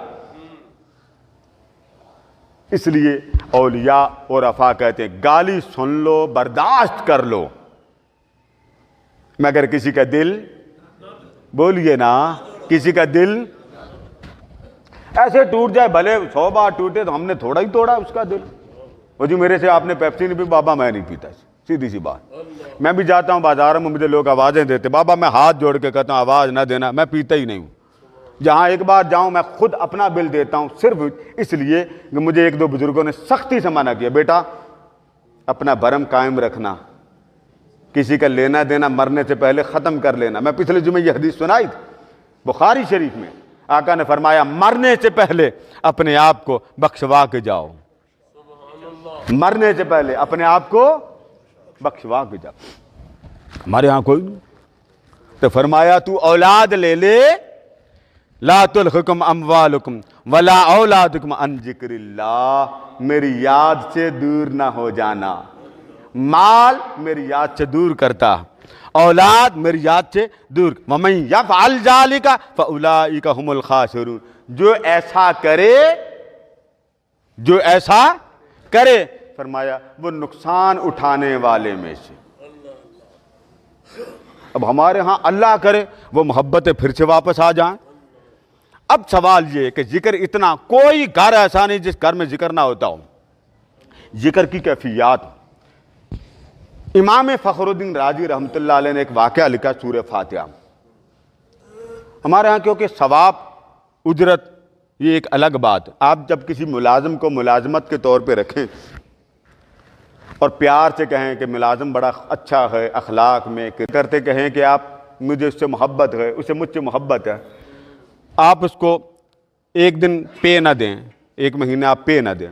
اس لیے اولیاء اور عفا کہتے ہیں گالی سن لو برداشت کر لو مگر کسی کا دل، بولیے نا، کسی کا دل ایسے ٹوٹ جائے، بھلے 100 بار ٹوٹے تو ہم نے تھوڑا ہی توڑا اس کا دل۔ وہ جی میرے سے آپ نے پیپسی نہیں پی، بابا میں نہیں پیتا، سیدھی سی بات۔ میں بھی جاتا ہوں بازاروں میں، مجھے لوگ آوازیں دیتے، بابا میں ہاتھ جوڑ کے کہتا ہوں آواز نہ دینا، میں پیتا ہی نہیں ہوں۔ جہاں ایک بار جاؤں میں خود اپنا بل دیتا ہوں، صرف اس لیے کہ مجھے ایک دو بزرگوں نے سختی سے منع کیا، بیٹا اپنا بھرم قائم رکھنا، کسی کا لینا دینا مرنے سے پہلے ختم کر لینا۔ میں پچھلے جمعے یہ حدیث سنائی تھی بخاری شریف میں، آقا نے فرمایا مرنے سے پہلے اپنے آپ کو بخشوا کے جاؤ، مرنے سے پہلے اپنے آپ کو بخشوا کے جاؤ۔ ہمارے ہاں کوئی نہیں، تو فرمایا تو اولاد لے لے، لا تلہکم اموالکم ولا اولادکم عن ذکر اللہ، میری یاد سے دور نہ ہو جانا۔ مال میری یاد سے دور کرتا، اولاد میری یاد سے دور۔ وَمَن يَفْعَلْ ذَلِكَ فَأُولَٰئِكَ هُمُ الْخَاسِرُونَ، جو ایسا کرے فرمایا وہ نقصان اٹھانے والے میں سے۔ اب ہمارے ہاں اللہ کرے وہ محبتیں پھر سے واپس آ جائیں۔ اب سوال یہ ہے کہ ذکر اتنا، کوئی گھر ایسا نہیں جس گھر میں ذکر نہ ہوتا ہو۔ ذکر کی کیفیات، امام فخر الدین رازی رحمۃ اللہ علیہ نے ایک واقعہ لکھا سورہ فاتحہ۔ ہمارے ہاں کیونکہ ثواب اجرت یہ ایک الگ بات، آپ جب کسی ملازم کو ملازمت کے طور پہ رکھیں اور پیار سے کہیں کہ ملازم بڑا اچھا ہے، اخلاق میں کرتے کہیں کہ آپ مجھے اس سے محبت ہے، اسے مجھ سے محبت ہے، آپ اس کو ایک دن پے نہ دیں، ایک مہینہ آپ پے نہ دیں،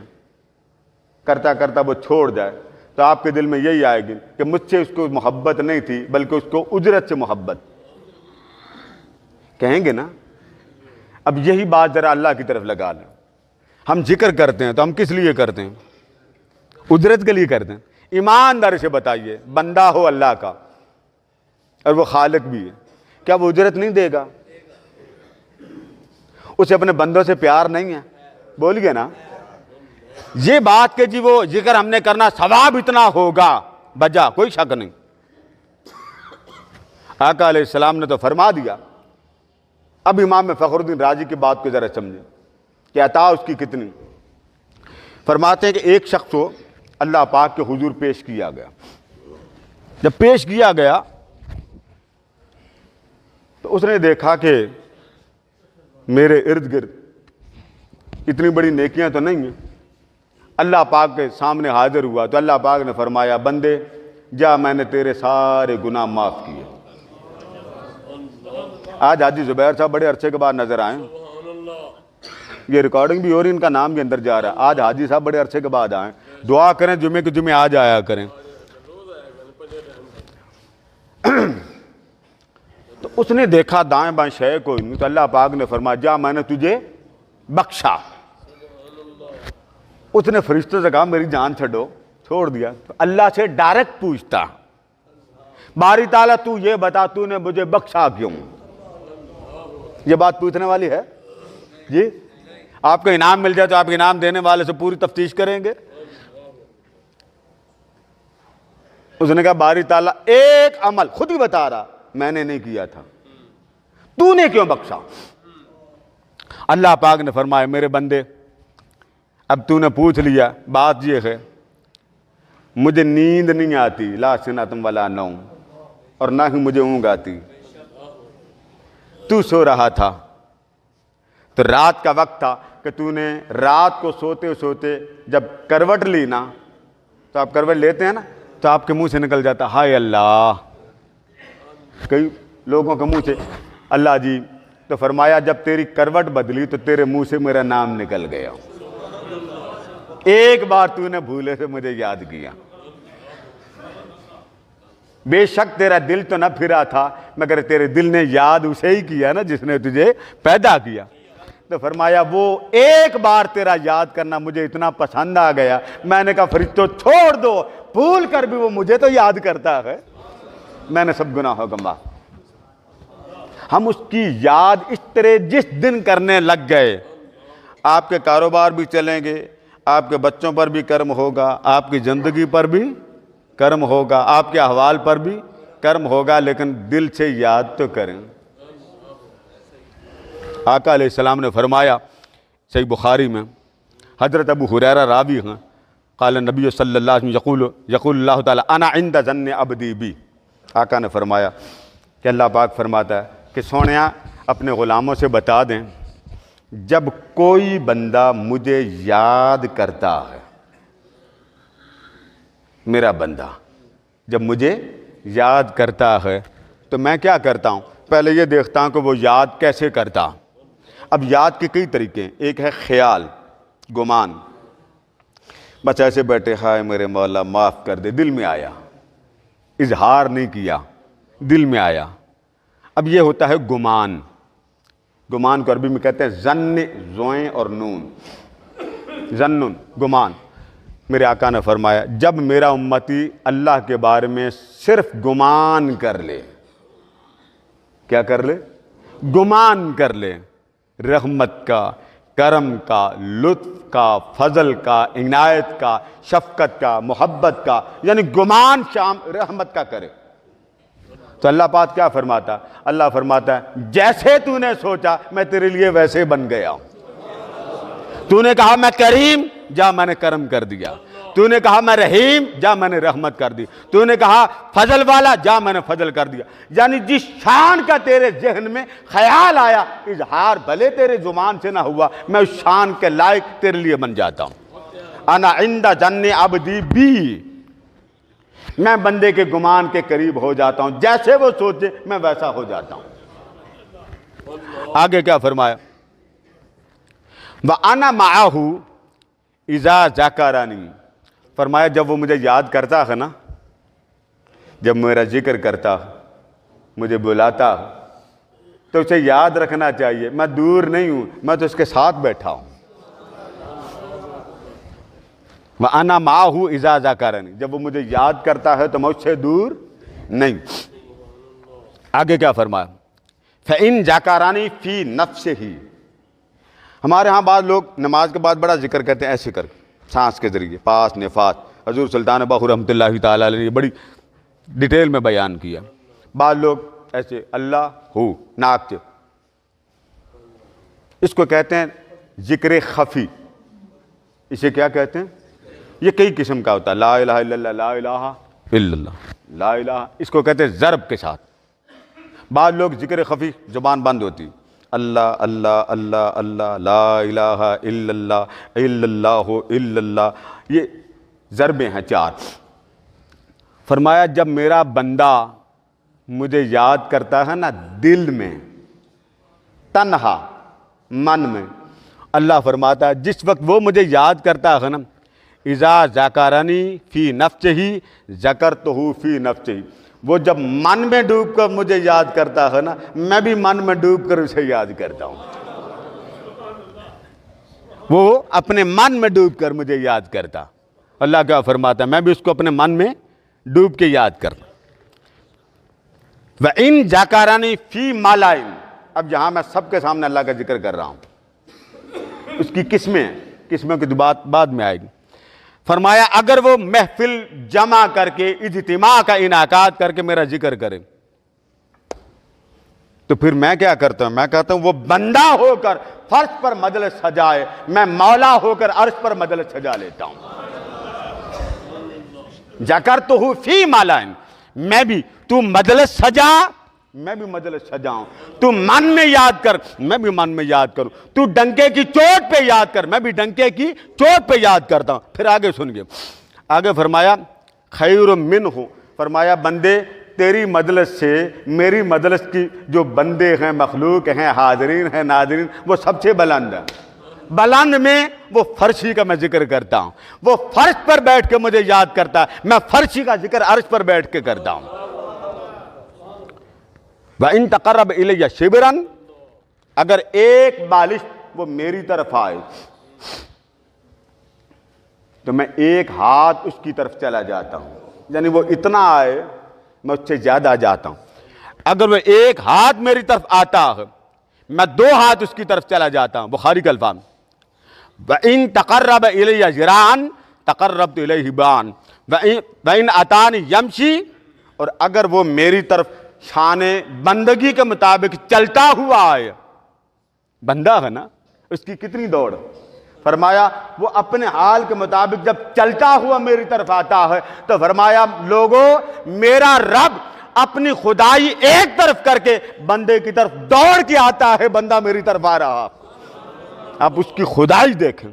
کرتا کرتا وہ چھوڑ جائے، تو آپ کے دل میں یہی آئے گی کہ مجھ سے اس کو محبت نہیں تھی بلکہ اس کو اجرت سے محبت، کہیں گے نا۔ اب یہی بات ذرا اللہ کی طرف لگا لیں، ہم ذکر کرتے ہیں تو ہم کس لیے کرتے ہیں؟ اجرت کے لیے کرتے ہیں؟ ایمانداری سے بتائیے، بندہ ہو اللہ کا اور وہ خالق بھی ہے، کیا وہ اجرت نہیں دے گا؟ اسے اپنے بندوں سے پیار نہیں ہے؟ بولیے نا۔ یہ بات کہ جی وہ ذکر ہم نے کرنا ثواب اتنا ہوگا بجا، کوئی شک نہیں۔ آقا علیہ السلام نے تو فرما دیا۔ اب امام فخر الدین رازی کی بات کو ذرا سمجھیں کہ عطا اس کی کتنی۔ فرماتے ہیں کہ ایک شخص کو اللہ پاک کے حضور پیش کیا گیا، جب پیش کیا گیا تو اس نے دیکھا کہ میرے ارد گرد اتنی بڑی نیکیاں تو نہیں ہیں۔ اللہ پاک کے سامنے حاضر ہوا تو اللہ پاک نے فرمایا بندے جا، میں نے تیرے سارے گناہ معاف کیے۔ آج حاجی زبیر صاحب بڑے عرصے کے بعد نظر آئے، یہ ریکارڈنگ بھی ہو رہی، ان کا نام بھی اندر جا رہا ہے۔ آج حاجی صاحب بڑے عرصے کے بعد آئے، دعا کریں جمعے کے جمعے آج آیا کریں۔ تو اس نے دیکھا دائیں بائیں شے کوئی نہیں، تو اللہ پاک نے فرمایا جا، میں نے تجھے بخشا۔ اس نے فرشتوں سے کہا میری جان چھوڑو، چھوڑ دیا۔ تو اللہ سے ڈائریکٹ پوچھتا باری تعالیٰ تو یہ بتا تو نے مجھے بخشا کیوں؟ یہ بات پوچھنے والی ہے جی؟ آپ کو انعام مل جائے تو آپ انعام دینے والے سے پوری تفتیش کریں گے؟ اس نے کہا باری تعالیٰ ایک عمل خود ہی بتا رہا میں نے نہیں کیا تھا، تو نے کیوں بخشا؟ اللہ پاک نے فرمایا میرے بندے اب تو نے پوچھ لیا، بات یہ ہے مجھے نیند نہیں آتی، لا سنتم ولا نوم، اور نہ ہی مجھے اونگ آتی۔ تو سو رہا تھا تو رات کا وقت تھا کہ تو نے رات کو سوتے سوتے جب کروٹ لی نا، تو آپ کروٹ لیتے ہیں نا تو آپ کے منہ سے نکل جاتا ہائے اللہ، کئی لوگوں کے منہ سے اللہ جی، تو فرمایا جب تیری کروٹ بدلی تو تیرے منہ سے میرا نام نکل گیا، ایک بار تو نے بھولے سے مجھے یاد کیا۔ بے شک تیرا دل تو نہ پھرا تھا مگر تیرے دل نے یاد اسے ہی کیا نا جس نے تجھے پیدا کیا۔ تو فرمایا وہ ایک بار تیرا یاد کرنا مجھے اتنا پسند آ گیا، میں نے کہا فرشتوں چھوڑ دو، بھول کر بھی وہ مجھے تو یاد کرتا ہے، میں نے سب گناہوں کا معاف۔ ہم اس کی یاد اس طرح جس دن کرنے لگ گئے، آپ کے کاروبار بھی چلیں گے، آپ کے بچوں پر بھی کرم ہوگا، آپ کی زندگی پر بھی کرم ہوگا، آپ کے احوال پر بھی کرم ہوگا، لیکن دل سے یاد تو کریں۔ آقا علیہ السلام نے فرمایا صحیح بخاری میں، حضرت ابو ہریرہ راوی ہیں، قال نبی صلی اللہ علیہ وسلم یقول اللہ تعالیٰ انا عند ظن عبدی بی، آقا نے فرمایا کہ اللہ پاک فرماتا ہے کہ سونیا اپنے غلاموں سے بتا دیں جب کوئی بندہ مجھے یاد کرتا ہے، میرا بندہ جب مجھے یاد کرتا ہے تو میں کیا کرتا ہوں، پہلے یہ دیکھتا ہوں کہ وہ یاد کیسے کرتا۔ اب یاد کے کئی طریقے ہیں، ایک ہے خیال، گمان، بس ایسے بیٹھے ہائے میرے مولا معاف کر دے، دل میں آیا، اظہار نہیں کیا، دل میں آیا۔ اب یہ ہوتا ہے گمان، گمان کو عربی میں کہتے ہیں ظن، زوئیں اور نون، ظنن، گمان۔ میرے آقا نے فرمایا جب میرا امتی اللہ کے بارے میں صرف گمان کر لے، کیا کر لے؟ گمان کر لے، رحمت کا، کرم کا، لطف کا، فضل کا، عنایت کا، شفقت کا، محبت کا، یعنی گمان شام رحمت کا کرے، تو اللہ پاک کیا فرماتا؟ اللہ فرماتا ہے جیسے تو نے سوچا میں تیرے لیے ویسے بن گیا ہوں۔ تو نے کہا میں کریم، جا میں نے کرم کر دیا۔ تو نے کہا میں رحیم، جا میں نے رحمت کر دی۔ تو نے کہا فضل والا، جا میں نے فضل کر دیا۔ یعنی جس شان کا تیرے ذہن میں خیال آیا، اظہار بھلے تیرے زبان سے نہ ہوا، میں اس شان کے لائق تیرے لیے بن جاتا ہوں۔ انا عند ظن عبدی بی، میں بندے کے گمان کے قریب ہو جاتا ہوں، جیسے وہ سوچے میں ویسا ہو جاتا ہوں۔ آگے کیا فرمایا؟ وَأَنَا مَعَهُ إِذَا ذَكَرَنِي، فرمایا جب وہ مجھے یاد کرتا ہے نا، جب میرا ذکر کرتا، مجھے بلاتا، تو اسے یاد رکھنا چاہیے میں دور نہیں ہوں، میں تو اس کے ساتھ بیٹھا ہوں۔ وَأَنَا مَعَهُ إِذَا ذَكَرَنِي، جب وہ مجھے یاد کرتا ہے تو میں اس سے دور نہیں۔ آگے کیا فرمایا؟ فَإِن ذَكَرَنِي فِي نَفْسِهِ، ہمارے ہاں بعض لوگ نماز کے بعد بڑا ذکر کرتے ہیں، ایسے کر سانس کے ذریعے، پاس نفاس، حضور سلطان باہو رحمۃ اللہ تعالیٰ علیہ نے بڑی ڈیٹیل میں بیان کیا۔ بعض لوگ ایسے اللہ ہو ناک سے، اس کو کہتے ہیں ذکر خفی۔ اسے کیا کہتے ہیں؟ یہ کئی قسم کا ہوتا ہے، لا الہ الا اللہ، لا الہ الا اللہ، لا الہ، اس کو کہتے ہیں ضرب کے ساتھ۔ بعض لوگ ذکر خفی زبان بند ہوتی، اللہ اللہ اللہ اللہ، لا الہ الا اللہ، الا اللہ الا اللہ، یہ ضربیں ہیں چار۔ فرمایا جب میرا بندہ مجھے یاد کرتا ہے نا دل میں، تنہا من میں، اللہ فرماتا ہے جس وقت وہ مجھے یاد کرتا ہے نا، اذا ذکرنی فی نفسہ ذکرتہ فی نفسہ، وہ جب من میں ڈوب کر مجھے یاد کرتا ہے نا، میں بھی من میں ڈوب کر اسے یاد کرتا ہوں۔ وہ اپنے من میں ڈوب کر مجھے یاد کرتا، اللہ کیا فرماتا ہے میں بھی اس کو اپنے من میں ڈوب کے یاد کرتا۔ وَإِن ذَكَرَنِي فِي مَلَئٍ، اب یہاں میں سب کے سامنے اللہ کا ذکر کر رہا ہوں، اس کی قسمیں ہیں، قسموں کی بات بعد میں آئے گی۔ فرمایا اگر وہ محفل جمع کر کے اجتماع کا انعقاد کر کے میرا ذکر کرے تو پھر میں کیا کرتا ہوں؟ میں کہتا ہوں وہ بندہ ہو کر فرش پر مجلس سجائے، میں مولا ہو کر عرش پر مجلس سجا لیتا ہوں۔ ذکرتہ فی ملائن، میں بھی، تو مجلس سجا میں بھی مجلس سجاؤں، تو من میں یاد کر میں بھی من میں یاد کروں، تو ڈنکے کی چوٹ پہ یاد کر میں بھی ڈنکے کی چوٹ پہ یاد کرتا ہوں۔ پھر آگے سن گئے، آگے فرمایا خیر منہ، فرمایا بندے تیری مجلس سے میری مجلس کی جو بندے ہیں، مخلوق ہیں، حاضرین ہیں، ناظرین، وہ سب سے بلند ہے۔ بلند میں وہ فرشی کا میں ذکر کرتا ہوں، وہ فرش پر بیٹھ کے مجھے یاد کرتا ہے، میں فرشی کا ذکر عرش پر بیٹھ کے کرتا ہوں۔ وَإِن تَقَرَّبَ إِلَيَّ شِبْرًا، اگر ایک بالش وہ میری طرف آئے تو میں ایک ہاتھ اس کی طرف چلا جاتا ہوں، یعنی وہ اتنا آئے میں اس سے زیادہ جاتا ہوں۔ اگر وہ ایک ہاتھ میری طرف آتا ہے میں 2 ہاتھ اس کی طرف چلا جاتا ہوں۔ بخاری کا الفاظ وَإِن تَقَرَّبَ إِلَيَّ ذِرَاعًا تَقَرَّبْتُ إِلَيْهِ بَاعًا وَإِن أَتَانِ يَمْشِي، اور اگر وہ میری طرف شان بندگی کے مطابق چلتا ہوا آئے، بندہ ہے نا، اس کی کتنی دوڑ، فرمایا وہ اپنے حال کے مطابق جب چلتا ہوا میری طرف آتا ہے تو فرمایا لوگوں میرا رب اپنی خدائی ایک طرف کر کے بندے کی طرف دوڑ کے آتا ہے، بندہ میری طرف آ رہا، آپ اس کی خدائی دیکھیں،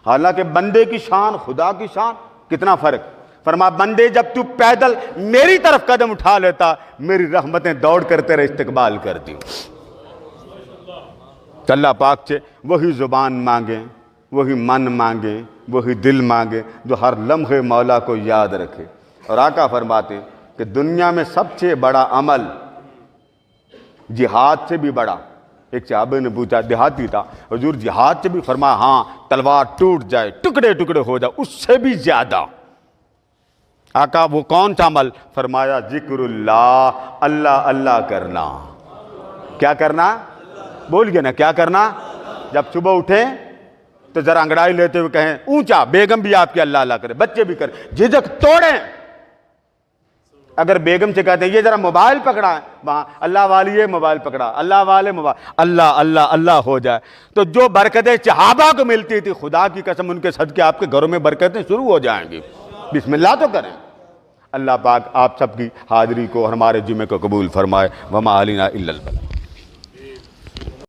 حالانکہ بندے کی شان خدا کی شان کتنا فرق، فرمایا بندے جب تو پیدل میری طرف قدم اٹھا لیتا میری رحمتیں دوڑ کر تیرے استقبال کرتی، تو اللہ پاک سے وہی زبان مانگیں، وہی من مانگیں، وہی دل مانگیں جو ہر لمحے مولا کو یاد رکھے۔ اور آقا فرماتے کہ دنیا میں سب سے بڑا عمل جہاد سے بھی بڑا، ایک صحابہ نے پوچھا، دیہاتی تھا، حضور جہاد سے بھی، فرمایا ہاں تلوار ٹوٹ جائے ٹکڑے ٹکڑے ہو جائے اس سے بھی زیادہ۔ آقا وہ کون سا عمل؟ فرمایا ذکر اللہ، اللہ اللہ کرنا۔ کیا کرنا؟ بول گئے نا کیا کرنا؟ جب صبح اٹھیں تو ذرا انگڑائی لیتے ہوئے کہیں اونچا، بیگم بھی آپ کی اللہ اللہ کرے، بچے بھی کریں، جھجک توڑیں۔ اگر بیگم سے کہتے ہیں یہ ذرا موبائل پکڑا ہے، وہاں اللہ والی ہے موبائل پکڑا، اللہ والے موبائل، اللہ اللہ اللہ ہو جائے، تو جو برکتیں صحابہ کو ملتی تھی خدا کی قسم ان کے صدقے آپ کے گھروں میں برکتیں شروع ہو جائیں گی۔ بسم اللہ تو کریں۔ اللہ پاک آپ سب کی حاضری کو ہمارے جمعے کو قبول فرمائے۔ وما علینا الا البلاغ۔